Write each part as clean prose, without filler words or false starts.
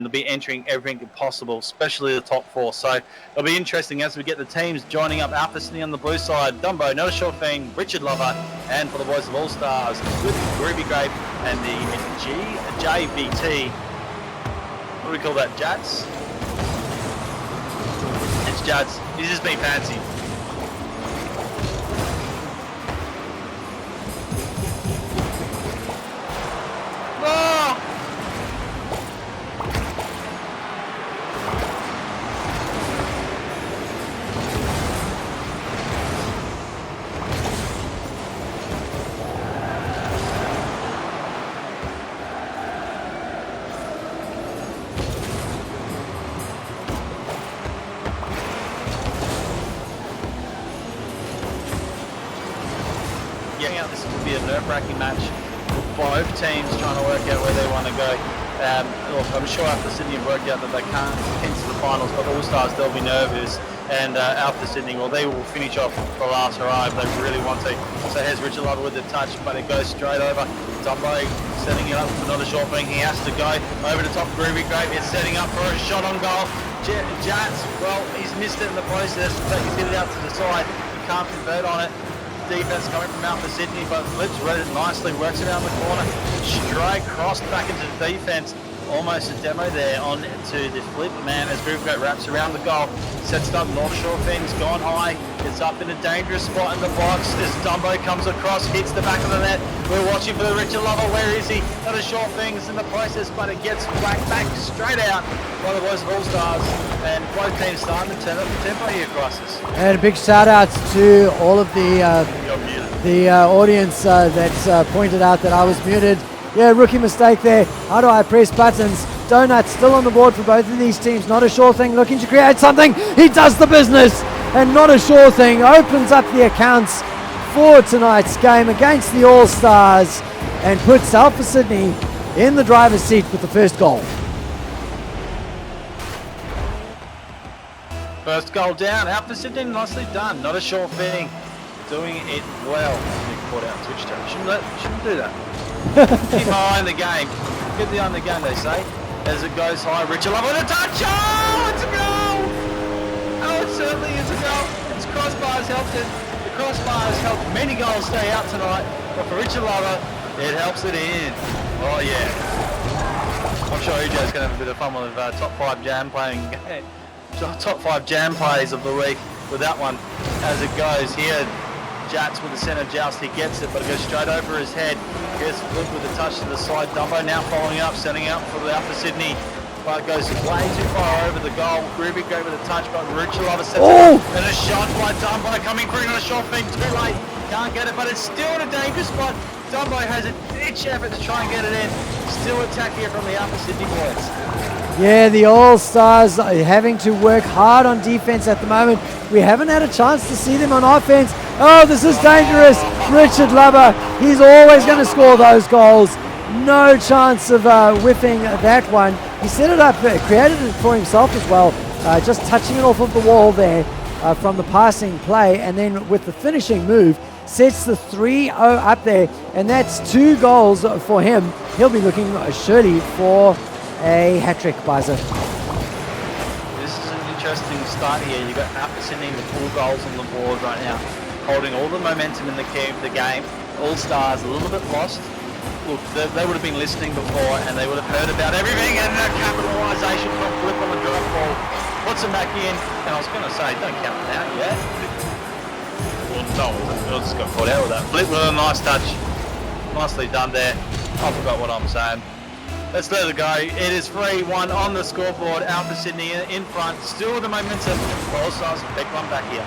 they'll be entering everything possible, especially the top four. So it'll be interesting as we get the teams joining up. Alpha Sydney on the blue side, Dumbo, Not a Sure Thing, Richard Lover, and for the boys of Allstars, with Ruby Grape and the JVT. What do we call that, Jats? It's Jats. He's just being fancy. Oh! Yeah, this will be a nerve-wracking match. Both teams trying to work out where they want to go. I'm sure Alpha Sydney have worked out that they can't into the finals, but All-Stars, they'll be nervous. And Alpha Sydney, well, they will finish off the last hurrah if they really want to. So here's Richard Lover with the touch, but it goes straight over. Dumbo setting it up for Not a Short Thing. He has to go over the top. Groovy Grape is setting up for a shot on goal. Jats, well, he's missed it in the process, but he's hit it out to the side. He can't convert on it. Defense coming from Alpha Sydney, but flips read it nicely, works it around the corner, straight crossed back into the defense. Almost a demo there on to the flip man as Groovy Grape wraps around the goal, sets it up. North Shore Thing's gone high, it's up in a dangerous spot in the box as Dumbo comes across, hits the back of the net. We're watching for the Richard Lover. Where is he? Not a Short Thing's in the process, but it gets whacked back straight out by the boys of All-Stars, and both teams starting to turn up the tempo here, Crisis. And a big shout out to all of the audience that's pointed out that I was muted. Yeah, rookie mistake there. How do I press buttons? Donut still on the board for both of these teams. Not a Sure Thing looking to create something. He does the business, and Not a Sure Thing opens up the accounts for tonight's game against the All-Stars and puts Alpha Sydney in the driver's seat with the first goal. First goal down. Alpha Sydney, nicely done. Not a Sure Thing, doing it well. Caught out switch to. Shouldn't do that. Keep an eye on the game. Get the eye on the game, they say. As it goes high, Richard Lover with a touch. Oh, it's a goal! Oh, it certainly is a goal. It's crossbars helped it. The crossbars helped many goals stay out tonight. But for Richard Lover, it helps it in. Oh yeah. I'm sure EJ's going to have a bit of fun with top 5 jam plays of the week with that one as it goes here. Jats with the centre joust, he gets it, but it goes straight over his head. Gets flip with a touch to the side. Dumbo now following up, setting up for the Alpha Sydney, but goes way too far over the goal. Ruby Grape with a touch, but Richard Lover sets it up, and a shot by Dumbo coming through. Not a Short Thing, too late, can't get it, but it's still in a dangerous spot. Dumbo has a ditch effort to try and get it in. Still attack here from the Alpha Sydney boys. Yeah, the All-Stars are having to work hard on defense at the moment. We haven't had a chance to see them on offense. Oh, this is dangerous. Richard Lover, he's always going to score those goals. No chance of whiffing that one. He set it up, created it for himself as well, just touching it off of the wall there from the passing play, and then with the finishing move, sets the 3-0 up there, and that's 2 goals for him. He'll be looking surely for a hat-trick, Bizer. This is an interesting start here. You've got Alpha Sydney with 4 goals on the board right now, holding all the momentum in the game. All-Stars a little bit lost. Look, they would have been listening before and they would have heard about everything, and that capitalisation from flip on the drop ball puts them back in. And I was going to say, don't count it out yet. Well, no, I just got caught out with that. Flip with a nice touch. Nicely done there. I forgot what I'm saying. Let's let it go. It is 3-1 on the scoreboard. Alpha Sydney in front. Still with the momentum. All-Stars pick one back here.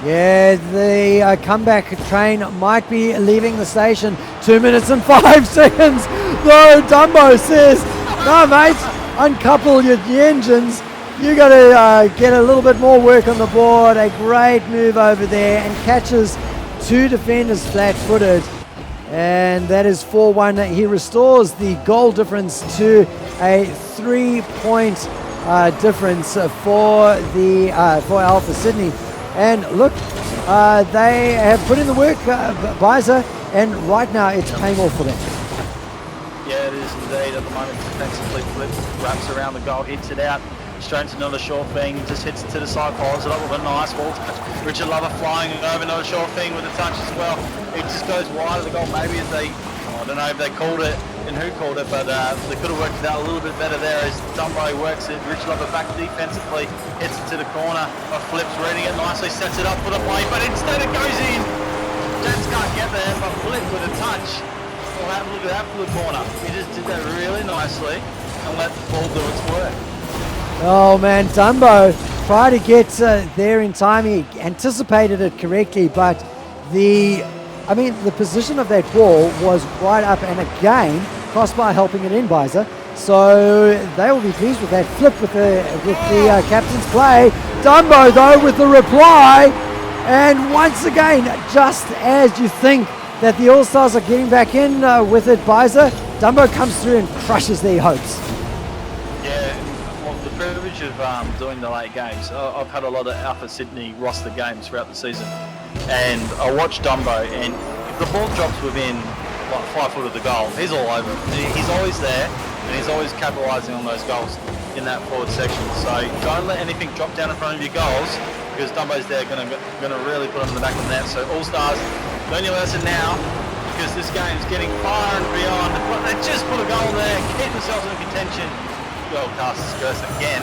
Yeah, the comeback train might be leaving the station. 2 minutes and 5 seconds. Though Dumbo says, no mate, uncouple your engines. You got to get a little bit more work on the board. A great move over there and catches 2 defenders flat-footed. And that is 4-1. He restores the goal difference to a 3-point difference for Alpha Sydney. And look, they have put in the work, Bizer, and right now it's paying off for them. Yeah, it is indeed at the moment. Defensively flips, wraps around the goal, hits it out. Straight to another short thing, just hits it to the side, follows it up with a nice ball touch. Richard Lover flying over another short thing with a touch as well. It just goes wide of the goal. Maybe as they, I don't know if they called it and who called it, but they could have worked it out a little bit better there as Dumbo works it. Richard Lover back defensively, hits it to the corner. Flips, reading it nicely, sets it up for the play, but instead it goes in. Jets can't get there, but Flip with a touch. Well, look at that for the corner. He just did that really nicely and let the ball do its work. Oh man, Dumbo tried to get there in time. He anticipated it correctly, but the position of that ball was right up, and again, Crossbar helping it in, Bizer. So they will be pleased with that flip with the captain's play. Dumbo though with the reply, and once again, just as you think that the All-Stars are getting back in with it, Bizer, Dumbo comes through and crushes their hopes. Privilege of doing the late games. I've had a lot of Alpha Sydney roster games throughout the season, and I watch Dumbo, and if the ball drops within like 5 foot of the goal, he's all over it. He's always there, and he's always capitalising on those goals in that forward section. So don't let anything drop down in front of your goals, because Dumbo's there going to really put them in the back of the net. So All Stars, learn your lesson now, because this game's getting far and beyond. They just put a goal there, keep themselves in contention. Well, casts curse again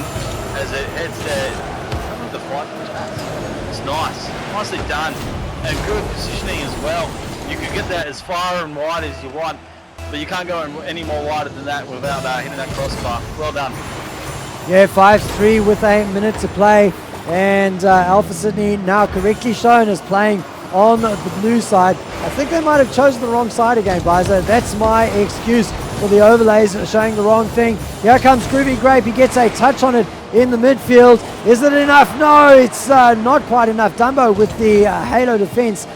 as it heads there. The flight it's nice, nicely done, and good positioning as well. You could get that as far and wide as you want, but you can't go any more wider than that without hitting that crossbar. Well done. Yeah, 5-3 with 8 minutes to play, and Alpha Sydney now correctly shown as playing on the blue side. I think they might have chosen the wrong side again, Bizer. That's my excuse for the overlays showing the wrong thing. Here comes Groovy Grape. He gets a touch on it in the midfield. Is it enough? No, it's not quite enough. Dumbo with the halo defense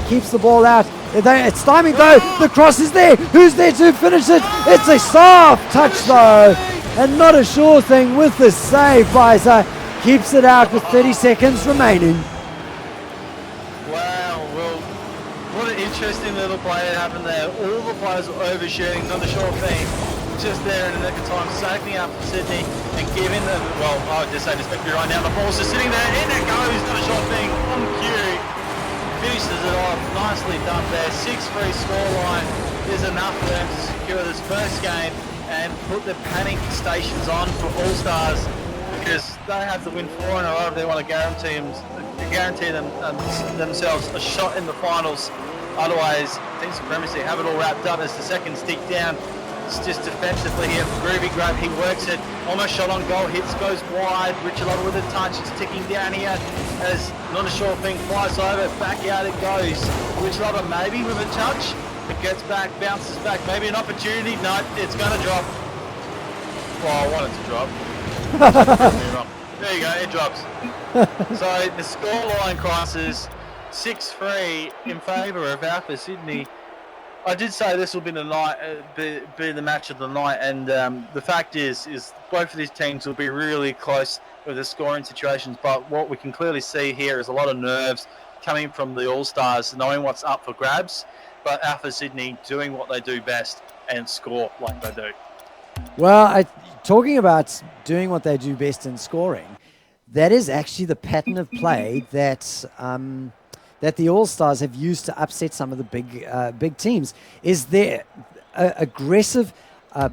keeps the ball out. It's stymied though. The cross is there. Who's there to finish it? It's a soft touch though, and not a sure thing with the save. Bizer keeps it out with 30 seconds remaining. Interesting little play that happened there. All the players were overshooting, not a short thing. Just there in the nick of time, safety up for Sydney and giving them, well, I would just say this victory right now. The ball's just sitting there, in it goes, not a short thing, on cue. Finishes it off, nicely done there. 6-3 scoreline is enough for them to secure this first game and put the panic stations on for All Stars, because they have to win 4 in a row if they want to guarantee themselves a shot in the finals. Otherwise, team supremacy have it all wrapped up as the seconds tick down. It's just defensively here for Groovy Grape. He works it, almost shot on goal, hits, goes wide. Richard Lover with a touch, it's ticking down here as not a sure thing, flies over, back out it goes. Richard Lover maybe with a touch, it gets back, bounces back, maybe an opportunity. No, it's going to drop. Well, I want it to drop. There you go, it drops. So the scoreline crosses 6-3 in favour of Alpha Sydney. I did say this will be the night, be the match of the night, and the fact is both of these teams will be really close with the scoring situations. But what we can clearly see here is a lot of nerves coming from the All Stars, knowing what's up for grabs. But Alpha Sydney doing what they do best and score like they do. Well, talking about doing what they do best in scoring, that is actually the pattern of play that the All-Stars have used to upset some of the big teams. Is their aggressive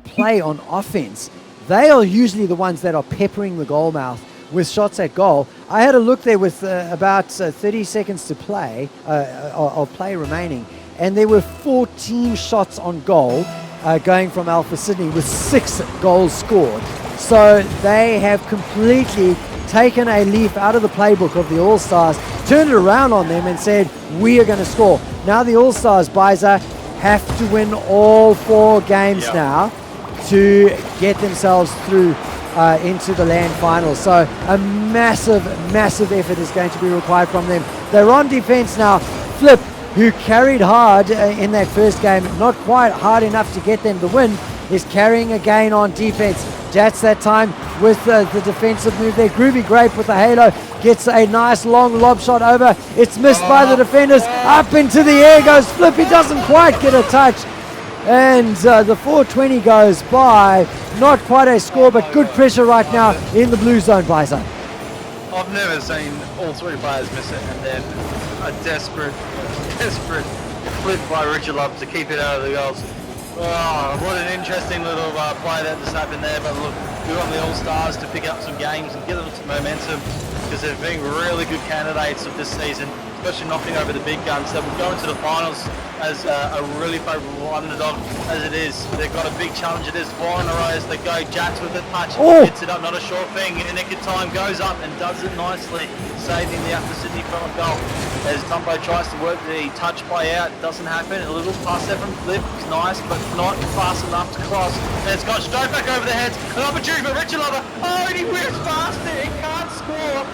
play on offense. They are usually the ones that are peppering the goal mouth with shots at goal. I had a look there with about 30 seconds to play, of play remaining, and there were 14 shots on goal going from Alpha Sydney with 6 goals scored. So they have completely taken a leaf out of the playbook of the All-Stars, turned it around on them and said, we are going to score. Now the All-Stars, Bizer, have to win all 4 games now to get themselves through into the land final. So a massive, massive effort is going to be required from them. They're on defense now. Flip, who carried hard in that first game, not quite hard enough to get them the win, is carrying again on defense. Jats that time with the defensive move there. Groovy Grape with the halo gets a nice long lob shot over. It's missed by the defenders. Up into the air goes Flip. He doesn't quite get a touch. And the 4:20 goes by. Not quite a score, but good pressure right now in the blue zone, Bizer. I've never seen all three players miss it, and then a desperate flip by Richard Love to keep it out of the goals. Oh, what an interesting little play that just happened there. But look, good on the All-Stars to pick up some games and give them some momentum, because they've been really good candidates of this season, especially knocking over the big guns. They will go into the finals as a really favourable underdog as it is. They've got a big challenge. It is 4 in a row as they go. Jats with a touch, gets it up, not a short thing. In the nick of time, goes up and does it nicely, saving the Upper Sydney from a goal. As Dumbo tries to work the touch play out, it doesn't happen. A little pass there from Flip is nice, but not fast enough to cross. And it's gone straight back over the heads. An opportunity for Richard Lover. Oh, and he whips past it. He can't score.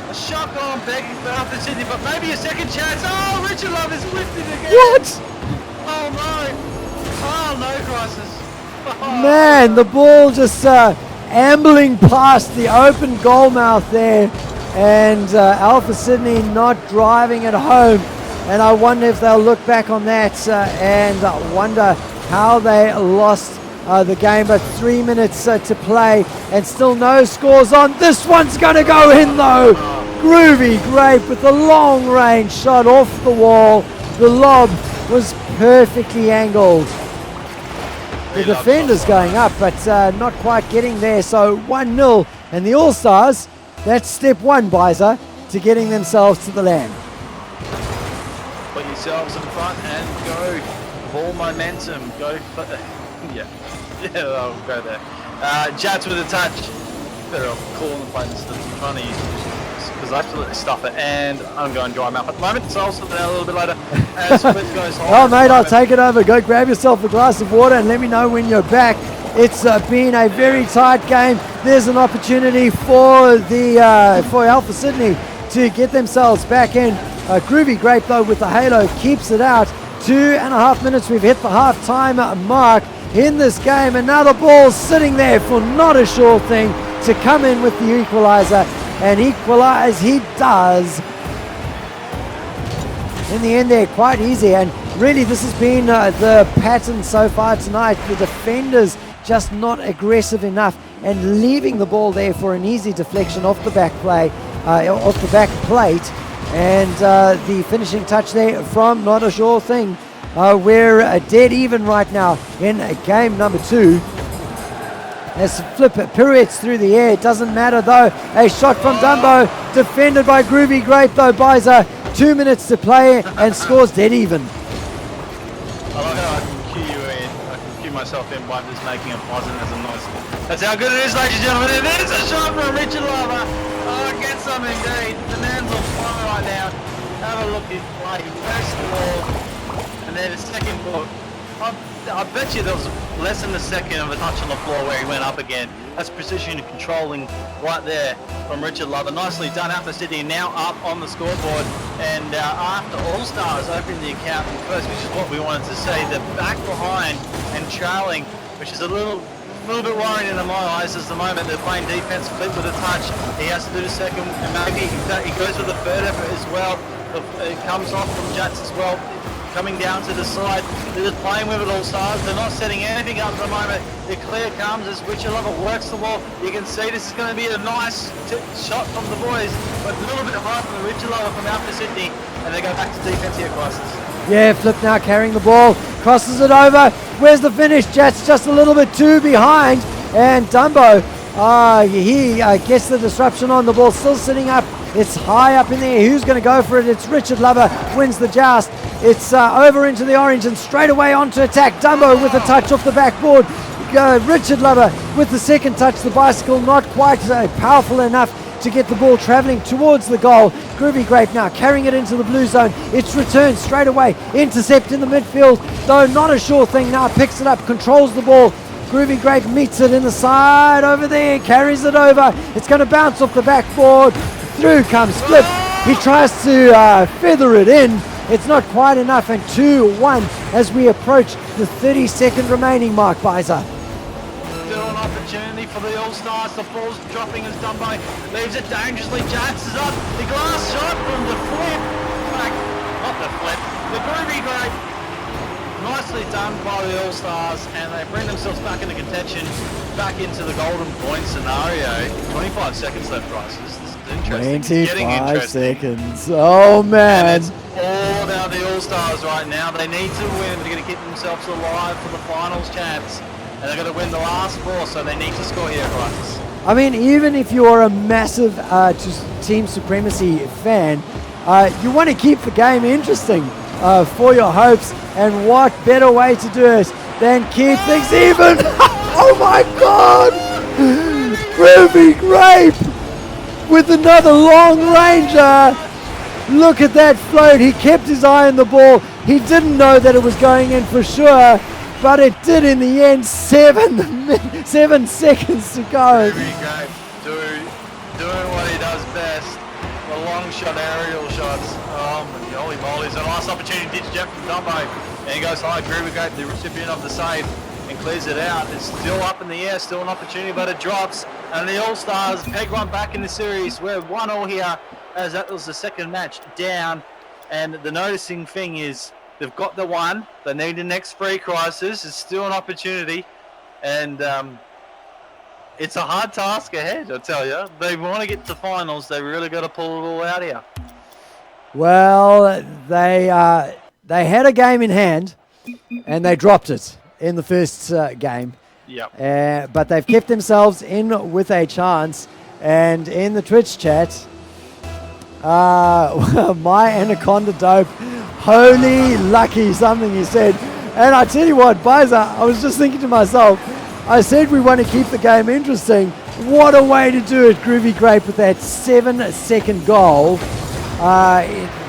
A shot on begging for Upper Sydney, but maybe a second chance. Oh, Richard Love is whipped it again. What? Oh no. Oh no, Crisis. Oh. Man, the ball just ambling past the open goal mouth there, and Alpha Sydney not driving it home. And I wonder if they'll look back on that and wonder how they lost the game. But 3 minutes to play and still no scores on. This one's going to go in though. Groovy Grape with a long range shot off the wall. The lob was perfectly angled. The defender's going up, but not quite getting there. So 1-0, and the All-Stars, that's step one, Bizer, to getting themselves to the land. Put yourselves in front and go. Ball momentum. Go for yeah, I'll go there. Jats with a touch. Better off calling the play instead of trying to use it, because I absolutely stuff it, and I'm going dry mouth at the moment, so I'll sort that out a little bit later. As Flip goes home. Oh mate, I'll take it over. Go grab yourself a glass of water and let me know when you're back. It's been a very tight game. There's an opportunity for the for Alpha Sydney to get themselves back in. Groovy Grape though with the halo keeps it out. 2.5 minutes, we've hit the half-time mark in this game, and now the ball's sitting there for not a sure thing to come in with the equalizer, and equalize he does. In the end there, quite easy, and really this has been the pattern so far tonight. The defenders just not aggressive enough and leaving the ball there for an easy deflection off the back play, off the back plate, and the finishing touch there from not a sure thing. We're dead even right now in game number 2. As Flip pirouettes through the air, it doesn't matter though. A shot from Dumbo, defended by Groovy Grape though. Bizer, 2 minutes to play and scores dead even. I like how I can cue you in. I can cue myself in by just making a pause, and there's a noise. That's how good it is, ladies and gentlemen. It is a shot from Richard Lover. Oh, get some indeed. The man's on fire right now. Have a look at play. First ball, and then a second ball. I bet you there was less than a second of a touch on the floor where he went up again. That's precision and controlling right there from Richard Lover. Nicely done. Alpha Sydney now up on the scoreboard, and after All-Stars opening the account first, which is what we wanted to see, they're back behind and trailing, which is a little bit worrying in my eyes. As the moment they're playing defense. Flip with a touch, he has to do the second, and maybe he goes with the third effort as well. It comes off from Jats as well, coming down to the side. They're just playing with it, All-Stars. They're not setting anything up at the moment. The clear comes as Richard Lover works the ball. You can see this is going to be a nice shot from the boys, but a little bit hard from Richard Lover from Alpha Sydney, and they go back to defense here, Crisis. Yeah, Flip now carrying the ball, crosses it over. Where's the finish? Jats just a little bit too behind, and Dumbo, he gets the disruption on the ball, still sitting up. It's high up in the air. Who's going to go for it? It's Richard Lover, wins the joust. It's over into the orange and straight away onto attack. Dumbo with a touch off the backboard. Richard Lover with the second touch. The bicycle not quite powerful enough to get the ball travelling towards the goal. Groovy Grape now carrying it into the blue zone. It's returned straight away. Intercept in the midfield, though not a sure thing now. Picks it up, controls the ball. Groovy Grape meets it in the side over there, carries it over. It's going to bounce off the backboard. Through comes Flip. He tries to feather it in. It's not quite enough, and 2-1 as we approach the 30-second remaining mark, Bizer. Still an opportunity for the All-Stars. The ball's dropping as Dumbo leaves it dangerously. Jats is up. The glass shot from the Flip. Not the Flip. The Groovy Grape. nicely done by the All-Stars, and they bring themselves back into contention, back into the golden point scenario. 25 seconds left, Bryce. This is interesting. It's getting 25 interesting. seconds. Oh, man. And it's all about the All-Stars right now. They need to win. They're going to keep themselves alive for the finals chance. And they're going to win the last 4, so they need to score here, Bryce. I mean, even if you're a massive Team Supremacy fan, you want to keep the game interesting for your hopes, and what better way to do it than keep things even? Oh my God! Groovy Grape with another long ranger. Look at that float. He kept his eye on the ball. He didn't know that it was going in for sure, but it did in the end. 7 seconds to go. Groovy Grape doing what he does best. The long shot, aerial shots. Holy moly, it's a nice opportunity. Ditch Jeff from Dumbo. And he goes high. Groovy Grape, the recipient of the save, and clears it out. It's still up in the air, still an opportunity, but it drops. And the All-Stars peg one back in the series. We're 1-1 here, as that was the second match down. And the noticing thing is they've got the one. They need the next free crisis. It's still an opportunity. And it's a hard task ahead, I tell you. They want to get to finals. They really got to pull it all out here. Well, they had a game in hand, and they dropped it in the first game. Yep. But they've kept themselves in with a chance. And in the Twitch chat, my Anaconda Dope, holy lucky something he said. And I tell you what, Biza, I was just thinking to myself, I said we want to keep the game interesting. What a way to do it, Groovy Grape, with that 7-second goal.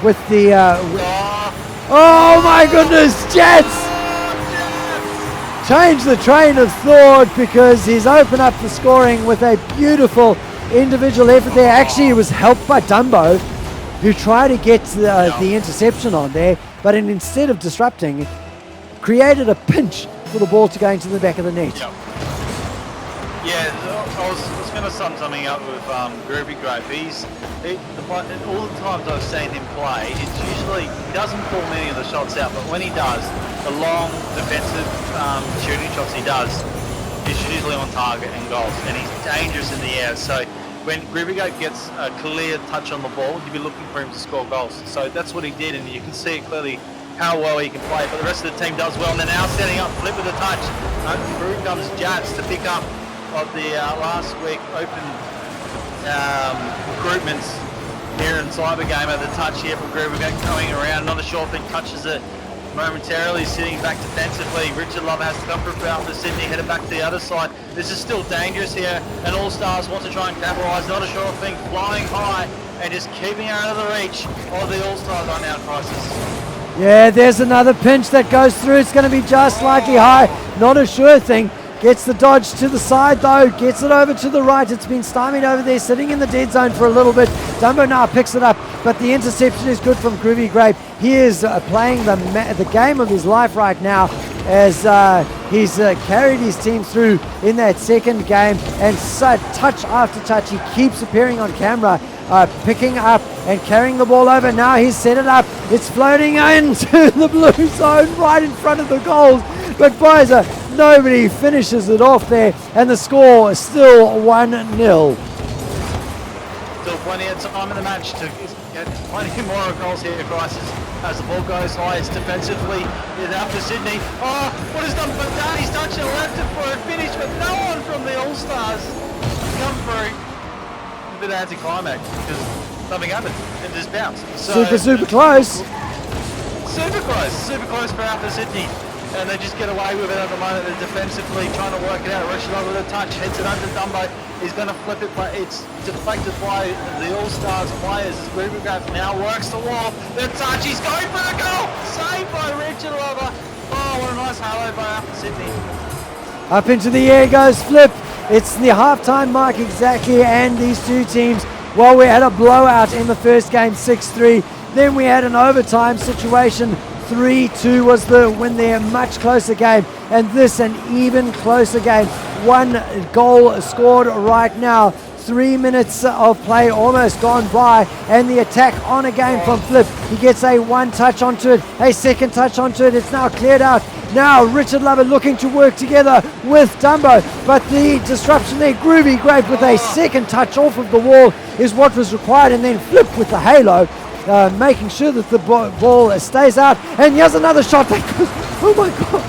With the... oh my goodness, Jets! Change the train of thought, because he's opened up the scoring with a beautiful individual effort there. Actually, it was helped by Dumbo, who tried to get the interception on there, but instead of disrupting, created a pinch for the ball to go into the back of the net. Yep. Yeah, I was going to sum something up with Groovy Grape. All the times I've seen him play, it's usually, he doesn't pull many of the shots out, but when he does, the long defensive shooting shots he does, he's usually on target and goals, and he's dangerous in the air. So when Groovy Grape gets a clear touch on the ball, you'll be looking for him to score goals. So that's what he did, and you can see it clearly how well he can play, but the rest of the team does well, and they're now setting up, flip with a touch. Through comes Jats to pick up of the last week open recruitments here in Cyber Game. At the touch here from Groovy going around, not a sure thing, touches it momentarily, sitting back defensively. Richard Love has to come for foul for Sydney, headed back to the other side. This is still dangerous here, and All-Stars want to try and capitalise, not a sure thing, flying high and just keeping out of the reach of the All-Stars right now, Crisis. Yeah, there's another pinch that goes through. It's going to be just slightly high. Not a sure thing. Gets the dodge to the side though. Gets it over to the right. It's been stymied over there, sitting in the dead zone for a little bit. Dumbo now picks it up, but the interception is good from Groovy Grape. He is playing the game of his life right now, as he's carried his team through in that second game, and touch after touch he keeps appearing on camera, picking up and carrying the ball over. Now he's set it up. It's floating into the blue zone right in front of the goals, but Biza, nobody finishes it off there, and the score is still 1-0. Still plenty of time in the match to get plenty more goals here, Crisis. As the ball goes high, it's defensively out for Sydney. Oh, what has done but that? He's touched it, left it for a finish, but no one from the All-Stars come through. A bit anticlimax because nothing happened. It just bounced. So, super close. Super close for Alpha Sydney. And they just get away with it at the moment. They're defensively trying to work it out. Richard with a touch, heads it under Dumbo. He's going to flip it, but it's deflected by the All-Stars players. Groovy Grape now works the wall. The touch, he's going for the goal! Saved by Richard Lover. Oh, what a nice halo by Alpha Sydney. Up into the air goes Flip. It's the halftime mark exactly, and these two teams, well, we had a blowout in the first game, 6-3. Then we had an overtime situation. 3-2 was the win there, much closer game, and this an even closer game. 1 goal scored right now 3 minutes of play almost gone by, and the attack on again from Flip. He gets a one touch onto it, a second touch onto it. It's now cleared out. Now Richard Lover looking to work together with Dumbo, but the disruption there, Groovy Grape with a second touch off of the wall is what was required, and then Flip with the halo, making sure that the ball stays out. And here's another shot that goes, oh my god.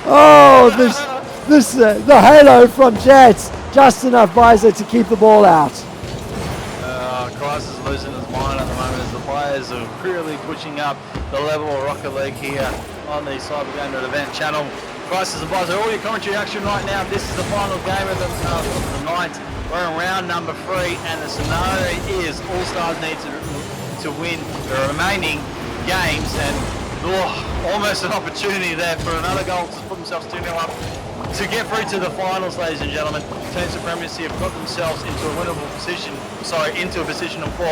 Oh, the halo from Jats, just enough Visor to keep the ball out. Christ is losing his mind at the moment as the players are really pushing up the level of Rocket League here on the Cyber Game Event channel. Christ is advisor, all your commentary action right now. This is the final game of the night. We're in round number 3, and the scenario is Allstars need to win the remaining games, and almost an opportunity there for another goal to put themselves 2-0 up to get through to the finals, ladies and gentlemen. Team Supremacy have got themselves into a winnable position, into a position of 4.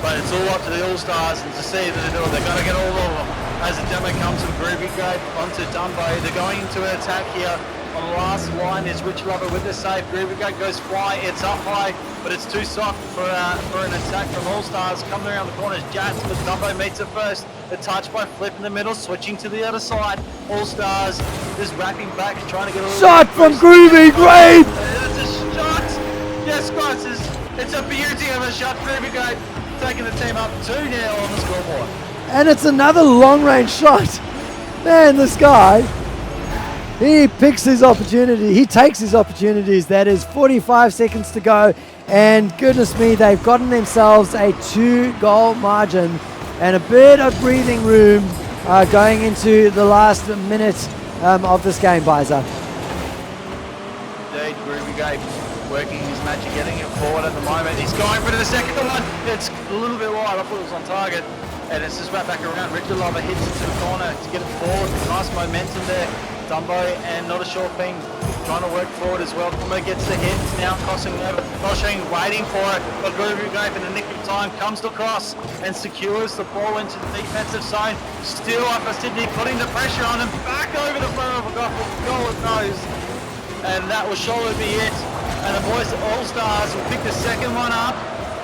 But it's all up to the All-Stars and to see that they're going to get all of them. As the demo comes from Groovy Grape onto Dumbo, they're going into an attack here. On the last line is Rich Lover with the save. Groovy Grape goes fly, it's up high, but it's too soft for an attack from All-Stars. Coming around the corner is Jats, but Dumbo meets it first. The touch by Flip in the middle, switching to the other side. All-Stars just wrapping back, trying to get a little shot from Groovy Grape! It's a shot! Yes, guys, it's a beauty of a shot. Groovy Grape taking the team up 2-0 on the scoreboard. And it's another long-range shot. Man, this guy, he picks his opportunity. He takes his opportunities. That is 45 seconds to go. And goodness me, they've gotten themselves a 2-goal margin and a bit of breathing room going into the last minute of this game, Visor. Indeed, Groovy Grape working his magic, getting it forward at the moment. He's going for the second one. It's a little bit wide. I thought it was on target. And it's just right back around. Richard Lover hits it to the corner to get it forward. Nice momentum there. Dumbo and Not a Sure Thing trying to work forward as well. Dumbo gets the hit. It's now crossing over. Not Sure Thing waiting for it. But Groovy Grape in the nick of time comes across and secures the ball into the defensive zone. Still up for Sydney, putting the pressure on him. Back over the front of a goal it goes. And that will surely be it. And the boys at All-Stars will pick the second one up.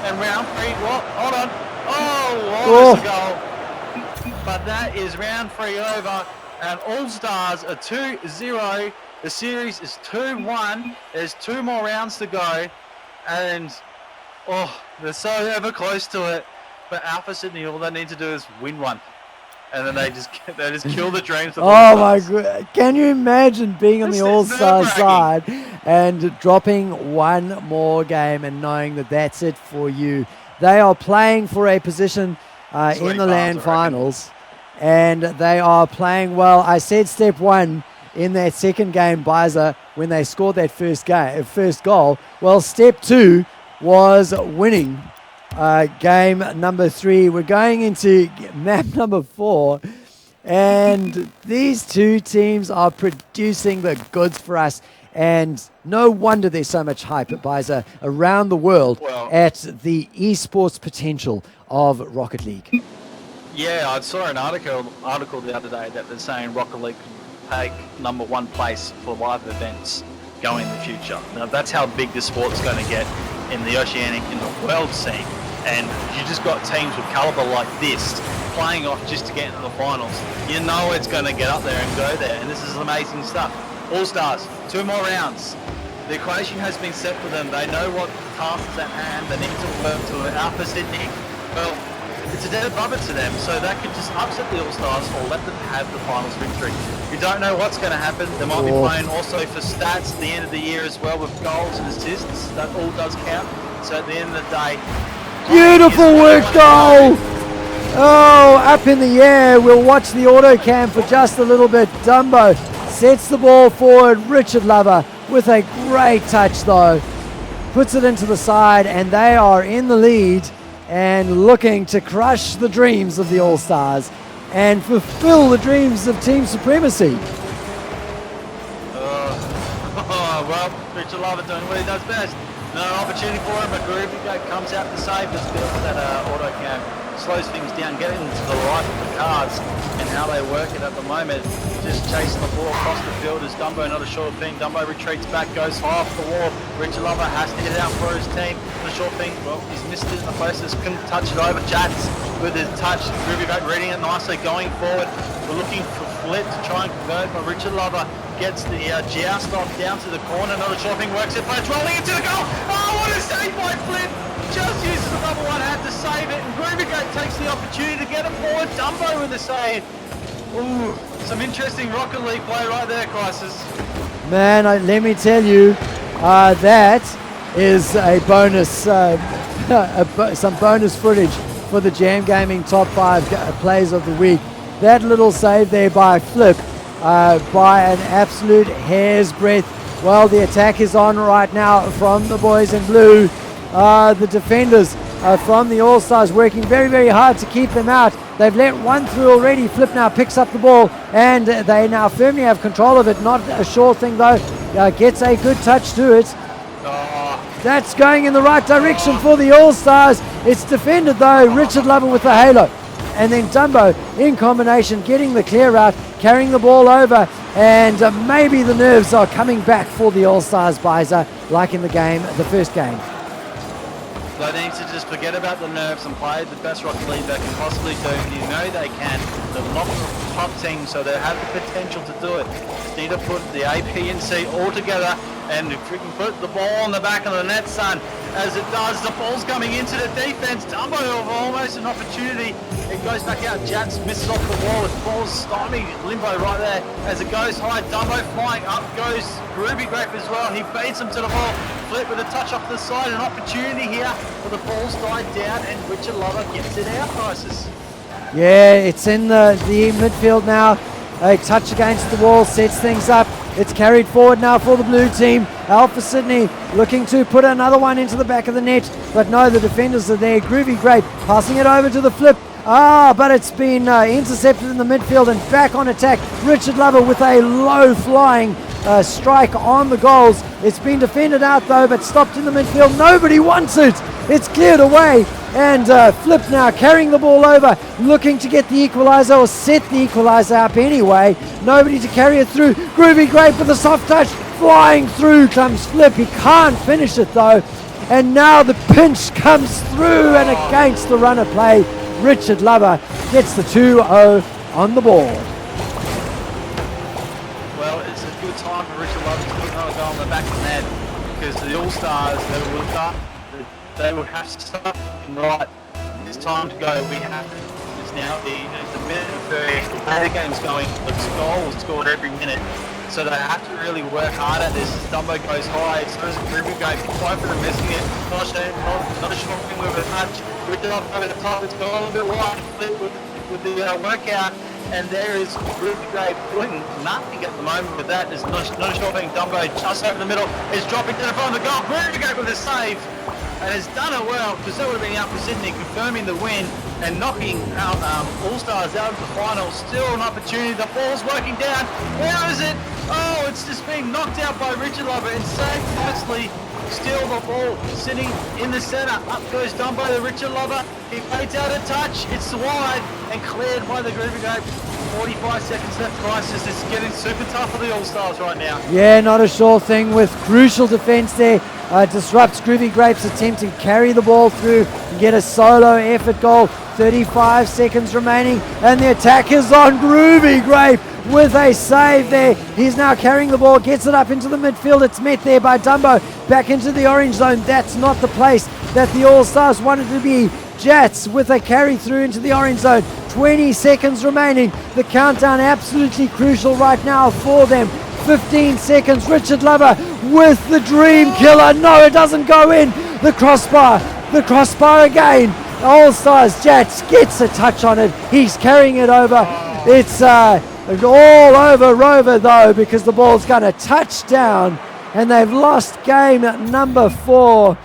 And round 3, hold on. Almost a goal. But that is round 3 over. And All-Stars are 2-0. The series is 2-1. There's 2 more rounds to go. And, they're so ever close to it. But Alpha Sydney, all they need to do is win one. And then they just kill the dreams of Oh my god. Can you imagine being on the All-Star side and dropping one more game and knowing that that's it for you? They are playing for a position in the LAN finals, and they are playing well. I said step 1 in that second game, Visor, when they scored that first goal. Well, step 2 was winning. Game number 3. We're going into map number 4, and these two teams are producing the goods for us, and no wonder there's so much hype at Visor around the world at the esports potential of Rocket League. Yeah, I saw an article the other day that they're saying Rocket League could take #1 place for live events going in the future. Now that's how big the sport's going to get in the oceanic, in the world scene. And you just got teams with caliber like this playing off just to get into the finals. You know it's going to get up there and go there, and this is amazing stuff. All-Stars, 2 more rounds. The equation has been set for them. They know what task is at hand. They need to work to Alpha Sydney. Well, it's a dead rubber to them, so that could just upset the All-Stars or let them have the finals victory. We don't know what's going to happen. They might be playing also for stats at the end of the year as well with goals and assists. That all does count. So at the end of the day, beautiful work goal! Oh, up in the air. We'll watch the auto cam for just a little bit. Dumbo sets the ball forward. Richard Lover with a great touch though. Puts it into the side, and they are in the lead and looking to crush the dreams of the All-Stars and fulfill the dreams of Team Supremacy. Well, Richard Lover doing what he does best. No opportunity for him, but Groovy comes out to save this bit that auto cam slows things down, getting to the right of the cards and how they work it at the moment. Just chasing the ball across the field is Dumbo, not a sure thing. Dumbo retreats back, goes high off the wall. Richard Lover has to get it out for his team. Not a sure thing. Well, he's missed it in the process, couldn't touch it over. Jats with his touch. Groovy reading it nicely, going forward. We're looking for Flip to try and convert, but Richard Lover gets the joust off down to the corner. Not a sure thing, works it, but it's rolling into the goal. Oh, what a save by Flip! Just uses another one, had to save it, and Groovy takes the opportunity to get it forward. Dumbo with the save. Ooh, some interesting Rocket League play right there, Crisis. Man, let me tell you, that is a bonus, some bonus footage for the Jam Gaming Top 5 Plays of the Week. That little save there by Flip, by an absolute hair's breadth. Well, the attack is on right now from the boys in blue. The defenders from the All-Stars working very, very hard to keep them out. They've let one through already. Flip now picks up the ball, and they now firmly have control of it. Not a sure thing though. Gets a good touch to it. That's going in the right direction for the All-Stars. It's defended though. Richard Lover with the halo. And then Dumbo in combination getting the clear out, carrying the ball over, and maybe the nerves are coming back for the All-Stars, Biza, like in the first game. They need to just forget about the nerves and play the best Rocket League they can possibly do. You know they can. They're not the top team, so they have the potential to do it. Just need to put the A, P, and C all together, and if we can put the ball on the back of the net, son, as it does, the ball's coming into the defense. Dumbo almost an opportunity. It goes back out. Jats misses off the wall. The ball's stymied. Limbo right there as it goes high. Dumbo flying up goes Ruby Grape as well. He beats him to the ball. Flip with a touch off the side. An opportunity here, but the ball's died down, and Richard Lover gets it out, Crisis. Yeah, it's in the midfield now. A touch against the wall sets things up. It's carried forward now for the blue team. Alpha Sydney looking to put another one into the back of the net, but no, the defenders are there. Groovy Grape passing it over to the Flip. But it's been intercepted in the midfield and back on attack. Richard Lover with a low flying strike on the goals. It's been defended out though, but stopped in the midfield. Nobody wants it. It's cleared away, and Flip now carrying the ball over, looking to get the equaliser or set the equaliser up anyway. Nobody to carry it through. Groovy Grape with a soft touch. Flying through comes Flip. He can't finish it though. And now the pinch comes through, and against the runner play, Richard Lover gets the 2-0 on the board. Well, it's a good time for Richard Lover to put another goal on the back of the net, because the All-Stars, they will have to start right. It's time to go. It's now the minute of the game's going. The goal is scored every minute. So they have to really work hard at this. Dumbo goes high, so does Ruby go. Both of them missing it. Not a sure thing with a touch. Richard Lover over the top. It's gone a little bit wide. Flip with the workout. And there is Ruby Grape doing nothing at the moment with that. There's not a sure thing. Dumbo just over the middle is dropping to the front of the goal. Ruby Grape with a save. And has done it well, because that would have been out for Sydney, confirming the win and knocking out All-Stars out of the final. Still an opportunity. The ball's working down. Where is it? Oh, it's just being knocked out by Richard Lover. And Sam firstly steal the ball, sitting in the centre. Up goes Dumbo to Richard Lover. He fades out a touch. It's wide and cleared by the Groovy Grape. 45 seconds left. Crisis is getting super tough for the All-Stars right now. Yeah, not a sure thing with crucial defence there. Disrupts Groovy Grape's attempt to carry the ball through and get a solo effort goal. 35 seconds remaining, and the attack is on. Groovy Grape with a save there. He's now carrying the ball, gets it up into the midfield. It's met there by Dumbo. Back into the orange zone. That's not the place that the All-Stars wanted to be. Jats with a carry through into the orange zone. 20 seconds remaining. The countdown absolutely crucial right now for them. 15 seconds. Richard Lover with the dream killer. No, it doesn't go in. The crossbar again. All-Stars Jats gets a touch on it. He's carrying it over. It's all over Rover though, because the ball's going to touch down, and they've lost game number 4,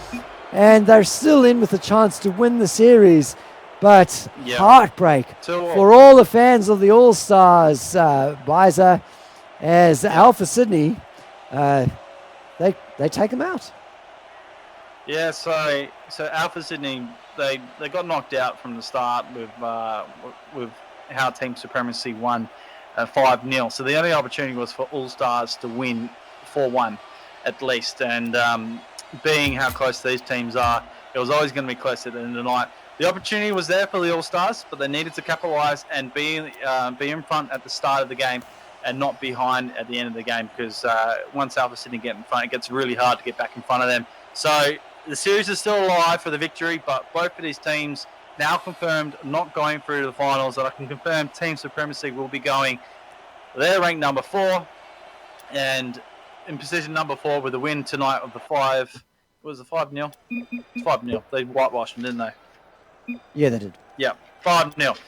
and they're still in with a chance to win the series. But heartbreak for all the fans of the All-Stars, Biza, as Alpha Sydney, they take them out. Yeah, so Alpha Sydney, they got knocked out from the start with how Team Supremacy won 5-0. So the only opportunity was for Allstars to win 4-1 at least. And being how close these teams are, it was always going to be close at the end of the night. The opportunity was there for the Allstars, but they needed to capitalise and be in front at the start of the game and not behind at the end of the game, because once Alpha Sydney get in front, it gets really hard to get back in front of them. So the series is still alive for the victory, but both of these teams now confirmed not going through to the finals, and I can confirm Team Supremacy will be going. They're ranked number 4, and in position number 4 with a win tonight of the 5. Was it 5-0? It's 5-0. They whitewashed them, didn't they? Yeah, they did. Yeah, 5-0.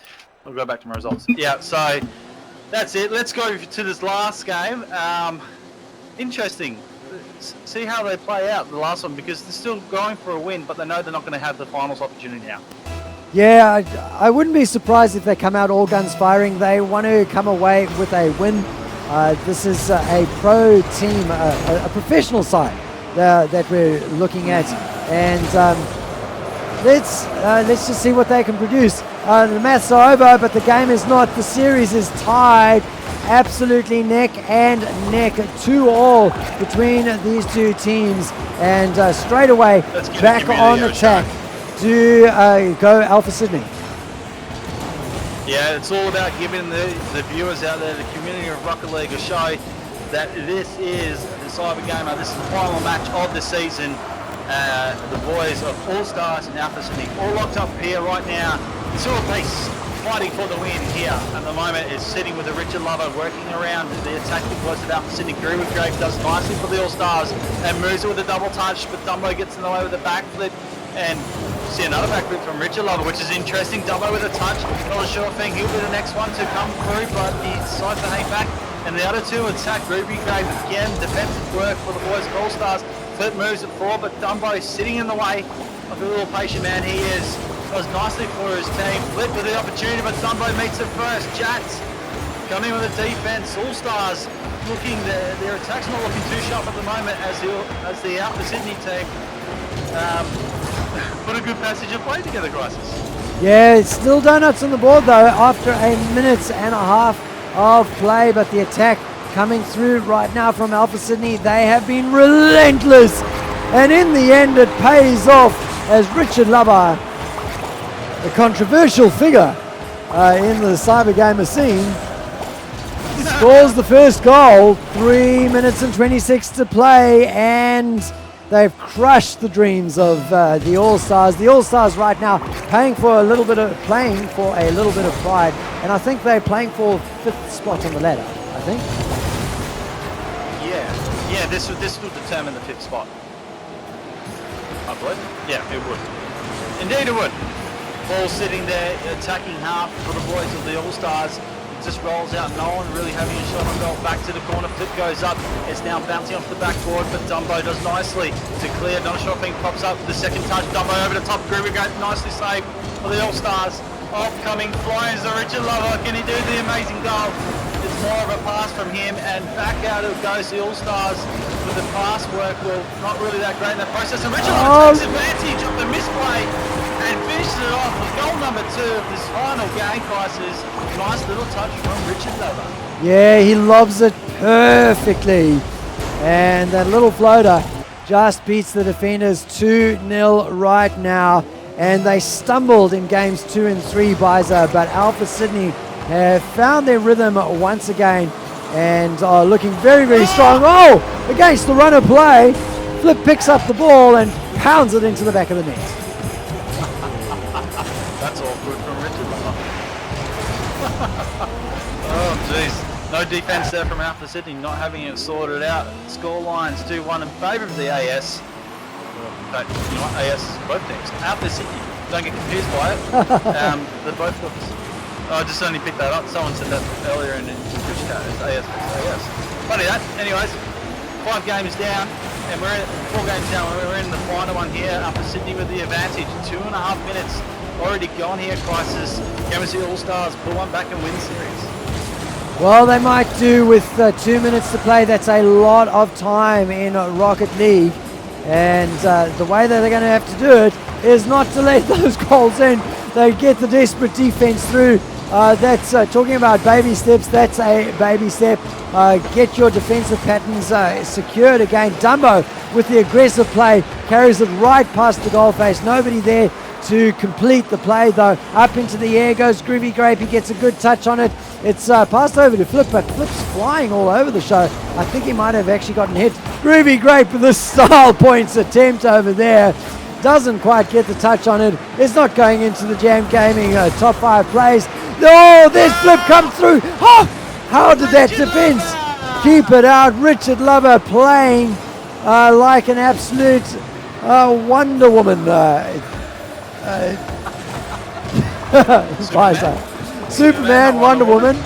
I'll go back to my results. Yeah, so that's it. Let's go to this last game. Interesting. See how they play out the last one, because they're still going for a win, but they know they're not going to have the finals opportunity now. Yeah, I wouldn't be surprised if they come out all guns firing. They want to come away with a win. This is a pro team, a professional side that we're looking at, and let's just see what they can produce. The maths are over, but the game is not. The series is tied. Absolutely neck and neck, 2-all between these two teams, and straight away back on attack to go Alpha Sydney. Yeah, it's all about giving the viewers out there, the community of Rocket League, a show that this is the Cyber Gamer. This is the final match of the season. The boys of Allstars and Alpha Sydney all locked up here right now. Two apiece, fighting for the win here at the moment is sitting with a Richard Lover, working around the attacking boys of Alpha Sydney. Greenwood Grave does nicely for the Allstars and moves it with a double touch, but Dumbo gets in the way with a backflip, and see another backflip from Richard Lover, which is interesting. Dumbo with a touch, not a sure thing. He'll be the next one to come through, but he decides to hang back. And the other two attack. Ruby Grave again, defensive work for the boys of Allstars. Flip moves it forward, but Dumbo sitting in the way of the little patient man he is. Does nicely for his team. Flip with the opportunity, but Dumbo meets it first. Jats coming with a defense. Allstars looking, their attack's not looking too sharp at the moment as the Alpha Sydney team put a good passage of play together, Crisis. Yeah, it's still donuts on the board though after a minute and a half of play, but the attack coming through right now from Alpha Sydney. They have been relentless, and in the end it pays off as Richard Lover, a controversial figure in the Cyber Gamer scene, scores the first goal. 3 minutes and 26 to play, and they've crushed the dreams of the Allstars. The Allstars right now playing for a little bit of pride, and I think they're playing for 5th spot on the ladder, I think. Yeah, this will determine the 5th spot, I believe. Yeah, it would. Indeed it would. Ball sitting there, attacking half for the boys of the Allstars. It just rolls out, no one really having a shot on goal. Back to the corner, flip goes up. It's now bouncing off the backboard, but Dumbo does nicely to clear. Not sure if he pops up for the second touch. Dumbo over the top, Groovy Gate nicely saved for the Allstars. Upcoming flyers are Richard Lover. Can he do the amazing goal? It's more of a pass from him, and back out it goes the Allstars with the pass work. Well, not really that great in the process. And Richard Lover takes advantage of the misplay and finishes it off with goal number 2 of this final game, Crisis. Nice little touch from Richard Lover. Yeah, he lobs it perfectly, and that little floater just beats the defenders 2-0 right now. And they stumbled in games 2 and 3, Biza, but Alpha Sydney have found their rhythm once again and are looking very, very strong. Oh, against the run of play, Flip picks up the ball and pounds it into the back of the net. That's all good from Richard Lover. Oh, jeez. No defense there from Alpha Sydney, not having it sorted out. Score lines 2-1 in favour of the AS. You know what, AS, both teams. Alpha Sydney, don't get confused by it. They're both looks. I just only picked that up. Someone said that earlier in Twitch chat. It's AS versus AS. Funny that. Anyways, 5 games down, and we're 4 games down. We're in the final one here. Alpha Sydney with the advantage. 2.5 minutes already gone here. Crisis. Can we see Allstars pull one back and win the series? Well, they might do with 2 minutes to play. That's a lot of time in Rocket League. And the way that they're going to have to do it is not to let those goals in. They get the desperate defense through. That's talking about baby steps. That's a baby step. Get your defensive patterns secured again. Dumbo with the aggressive play carries it right past the goal face. Nobody there to complete the play though. Up into the air goes Groovy Grape. He gets a good touch on it. It's passed over to Flip, but Flip's flying all over the show. I think he might have actually gotten hit. Groovy Grape with a style points attempt over there. Doesn't quite get the touch on it. It's not going into the Jam Gaming top 5 plays. Oh, there's Flip come through. Oh, how did that defense keep it out? Richard Lover playing like an absolute Wonder Woman. Superman, Wonder Woman.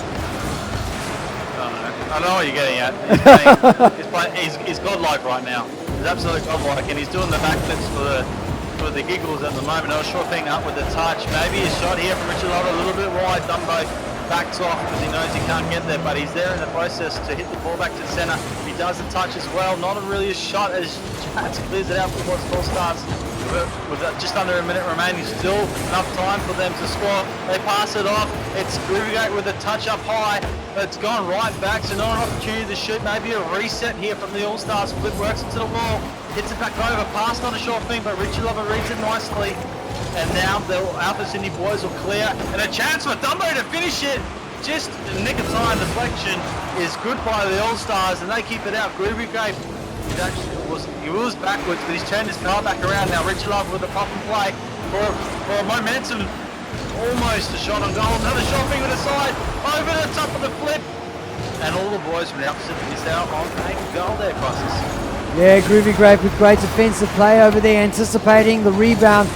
I know what you're getting at. He's godlike right now. He's absolutely godlike, and he's doing the backflips for the giggles at the moment. No sure thing up with the touch. Maybe a shot here from Richard Lover, a little bit wide. Dumbo backs off because he knows he can't get there, but he's there in the process to hit the ball back to center. He does the touch as well. Not really a shot as Chats clears it out for what's Allstars. With just under a minute remaining, still enough time for them to score. They pass it off. It's Groovygate with a touch up high, but it's gone right back, so not an opportunity to shoot. Maybe a reset here from the All-Stars. Flip works into the wall, hits it back over, passed on a short thing, but Richard Lover reads it nicely. And now the Alpha Sydney boys will clear, and a chance for Dumbo to finish it. Just in the nick of time, deflection is good by the All-Stars, and they keep it out. Groovygate he was backwards, but he's turned his car back around now. Richard Love with a pop and play for a momentum, almost a shot on goal. Another shot being with the side, over the top of the Flip, and all the boys from the opposite missed out on a goal there, Crisis. Yeah, Groovy Grape with great defensive play over there, anticipating the rebound.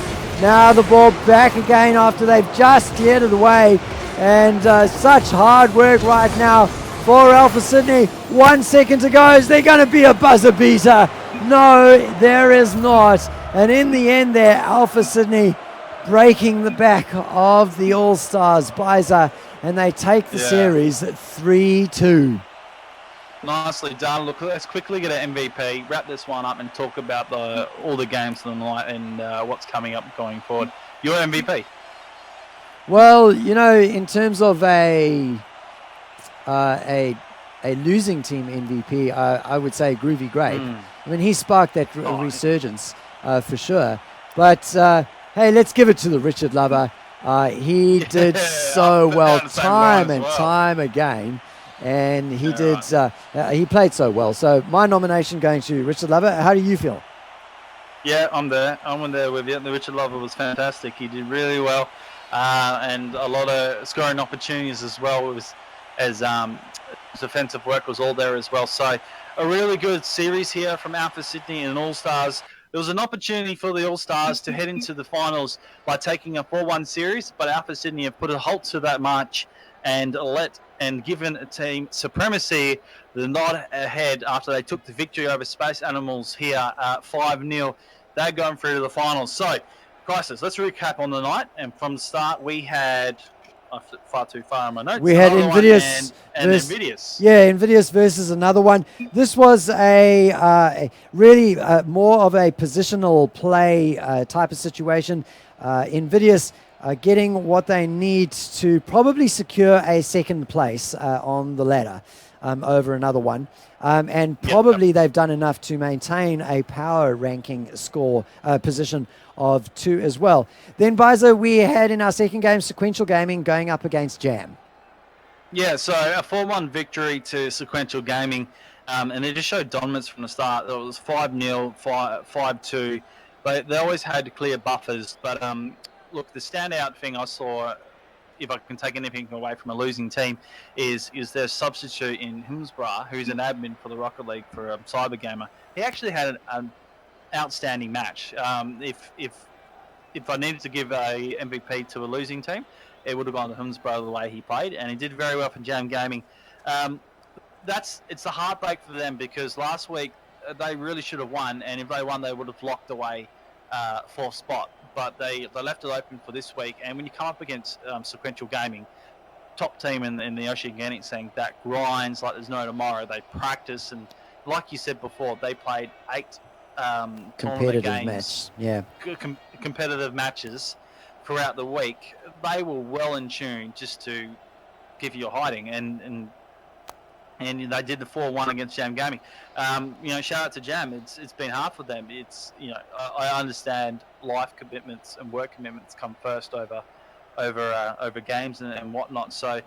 Now the ball back again after they've just cleared it away, and such hard work right now for Alpha Sydney. 1 second to go. Is there going to be a buzzer beater? No, there is not. And in the end there, Alpha Sydney breaking the back of the All-Stars buzzer, and they take the series at 3-2. Nicely done. Look, let's quickly get an MVP, wrap this one up, and talk about all the games of the night and what's coming up going forward. Your MVP? Well, you know, in terms of a losing team MVP, I would say Groovy Grape. I mean, he sparked that resurgence for sure. But hey, let's give it to the Richard Lover. He did so well time and time again, and he did. He played so well. So my nomination going to Richard Lover. How do you feel? Yeah, I'm there. I'm there with you. The Richard Lover was fantastic. He did really well, and a lot of scoring opportunities as well. It was as defensive work was all there as well. So a really good series here from Alpha Sydney and All-Stars. There was an opportunity for the All-Stars to head into the finals by taking a 4-1 series, but Alpha Sydney have put a halt to that march and given a team supremacy the nod ahead after they took the victory over Space Animals here 5-0. They're going through to the finals. So, Crisis, let's recap on the night. And from the start, we had... I flipped far too far on my notes. We had Invidious and Invidious. Yeah, Invidious versus another one. This was a really more of a positional play type of situation. Invidious getting what they need to probably secure a second place on the ladder over another one. And probably they've done enough to maintain a power ranking score position of 2 as well. Then, Bizo, we had in our second game, Sequential Gaming going up against Jam. Yeah, so a 4-1 victory to Sequential Gaming, and it just showed dominance from the start. It was 5-0, 5-2. They always had clear buffers, but look, the standout thing I saw, if I can take anything away from a losing team, is their substitute in Hillsborough, who's an admin for the Rocket League for a cyber gamer. He actually had an outstanding match. If I needed to give a MVP to a losing team, it would have gone to Hillsborough the way he played, and he did very well for Jam Gaming. It's a heartbreak for them because last week they really should have won, and if they won, they would have locked away 4th spot. But they left it open for this week, and when you come up against Sequential Gaming, top team in the Oceanic scene that grinds like there's no tomorrow. They practice, and like you said before, they played 8 tournament Competitive games, match. Yeah. competitive matches throughout the week, they were well in tune just to give you a hiding, and they did the 4-1 against Jam Gaming. Shout out to Jam. It's been hard for them. It's I understand life commitments and work commitments come first over games and whatnot. So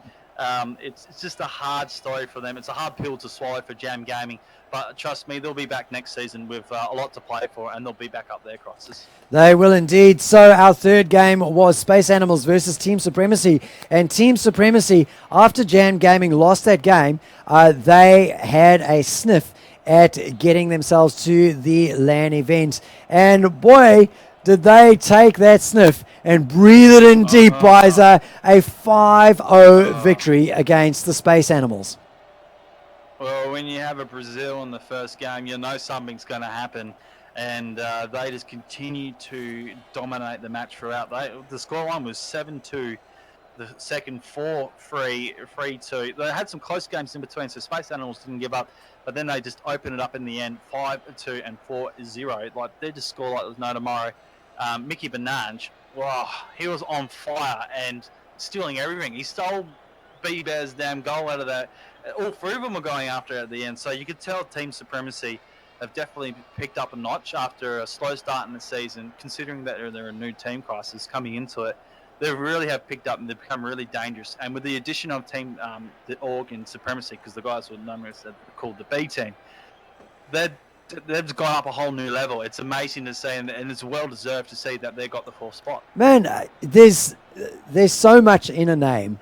it's just a hard story for them. It's a hard pill to swallow for Jam Gaming. But trust me, they'll be back next season with a lot to play for, and they'll be back up there, Crosses. They will indeed. So our third game was Space Animals versus Team Supremacy. And Team Supremacy, after Jam Gaming lost that game, they had a sniff at getting themselves to the LAN event. And boy, did they take that sniff and breathe it in deep, Biza. A 5-0 victory against the Space Animals. Well, when you have a Brazil in the first game, you know something's going to happen. And they just continued to dominate the match throughout. The scoreline was 7-2. The second 4-3, 3-2. They had some close games in between, so Space Animals didn't give up. But then they just opened it up in the end, 5-2 and 4-0. Like, they just score like there's no tomorrow. Mickey Benange, wow, he was on fire and stealing everything. He stole B-Bear's damn goal out of that. All three of them were going after it at the end. So you could tell Team Supremacy have definitely picked up a notch after a slow start in the season, considering that they're a new team crisis coming into it. They really have picked up and they've become really dangerous. And with the addition of Team the Org and Supremacy, because the guys were known as called the B team, they've gone up a whole new level. It's amazing to see, and it's well deserved to see that they got the 4th spot. Man, there's so much in a name.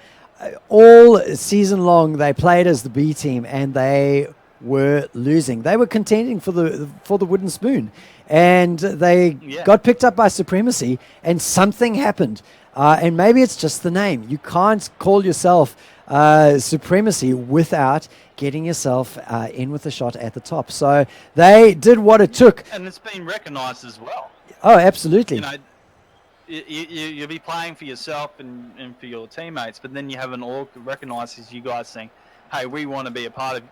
All season long, they played as the B team, and they were losing. They were contending for the wooden spoon, and they got picked up by Supremacy, and something happened. And maybe it's just the name. You can't call yourself Supremacy without getting yourself in with a shot at the top. So they did what it took. And it's been recognised as well. Oh, absolutely. You'll be playing for yourself and for your teammates, but then you have an org that recognises you guys saying, hey, we want to be a part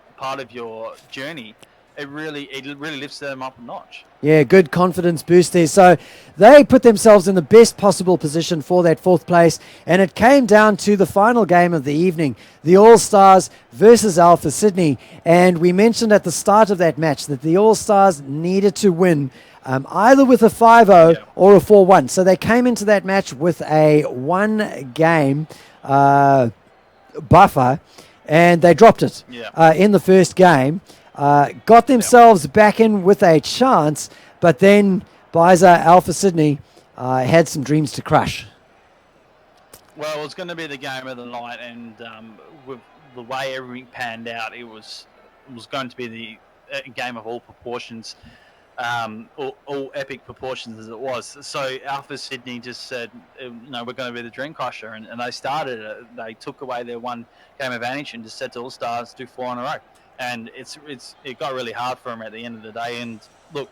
of your journey. It really lifts them up a notch. Yeah, good confidence boost there. So they put themselves in the best possible position for that 4th place, and it came down to the final game of the evening, the All-Stars versus Alpha Sydney. And we mentioned at the start of that match that the All-Stars needed to win either with a 5-0 or a 4-1. So they came into that match with a 1-game buffer, and they dropped it in the first game. Got themselves back in with a chance, but then Biza Alpha Sydney had some dreams to crush. Well, it was going to be the game of the night, and with the way everything panned out, it was going to be the game of all proportions, all epic proportions as it was. So Alpha Sydney just said, we're going to be the dream crusher, and they started it. They took away their 1 game advantage and just said to All Stars, do 4 in a row. And it got really hard for them at the end of the day. And look,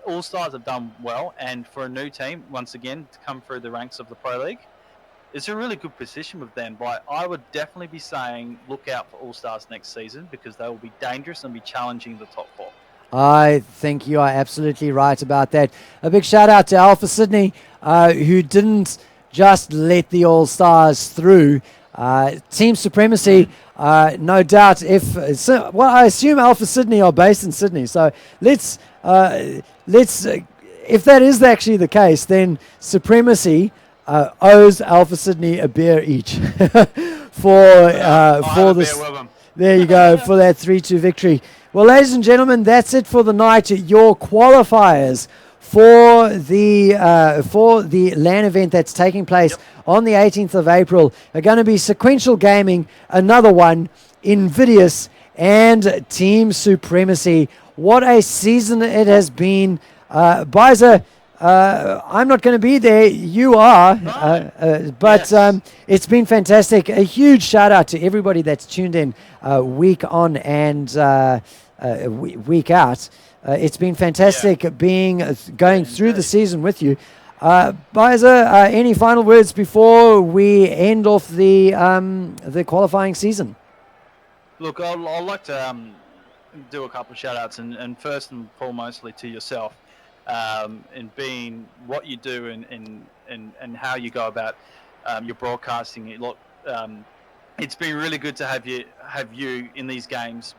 All Stars have done well, and for a new team, once again, to come through the ranks of the Pro League, it's a really good position with them. But I would definitely be saying, look out for All Stars next season, because they will be dangerous and be challenging the top 4. I think you are absolutely right about that. A big shout out to Alpha Sydney, who didn't just let the All Stars through. Team Supremacy, no doubt. I assume Alpha Sydney are based in Sydney. So let's if that is actually the case, then Supremacy owes Alpha Sydney a beer each for this. There you go, for that 3-2 victory. Well, ladies and gentlemen, that's it for the night. Your qualifiers for the LAN event that's taking place on the 18th of April are going to be Sequential Gaming, another one, Invidious, and Team Supremacy. What a season it has been. Biza, I'm not going to be there. You are. But it's been fantastic. A huge shout out to everybody that's tuned in week on and week out. It's been fantastic going through the season with you. Biza, any final words before we end off the qualifying season? Look, I'd like to do a couple of shout outs, and first and foremostly to yourself, in being what you do and how you go about your broadcasting. Look, it's been really good to have you in these games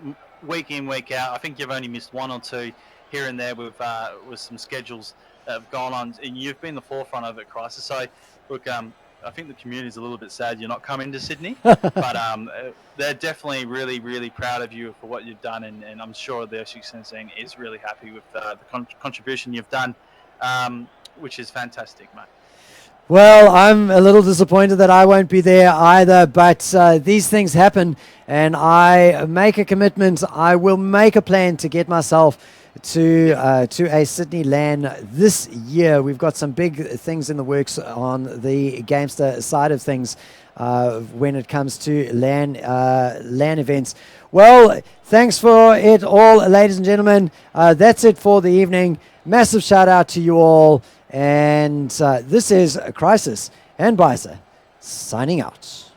week in, week out. I think you've only missed one or two here and there with some schedules that have gone on, and you've been the forefront of it, Crisis. So, look, I think the community's a little bit sad you're not coming to Sydney, but they're definitely really, really proud of you for what you've done, and I'm sure the success scene is really happy with the contribution you've done, which is fantastic, mate. Well, I'm a little disappointed that I won't be there either, but these things happen, and I make a commitment. I will make a plan to get myself to a Sydney LAN this year. We've got some big things in the works on the Gamester side of things when it comes to LAN events. Well, thanks for it all, ladies and gentlemen. That's it for the evening. Massive shout out to you all. And this is Crisis and Bicer signing out.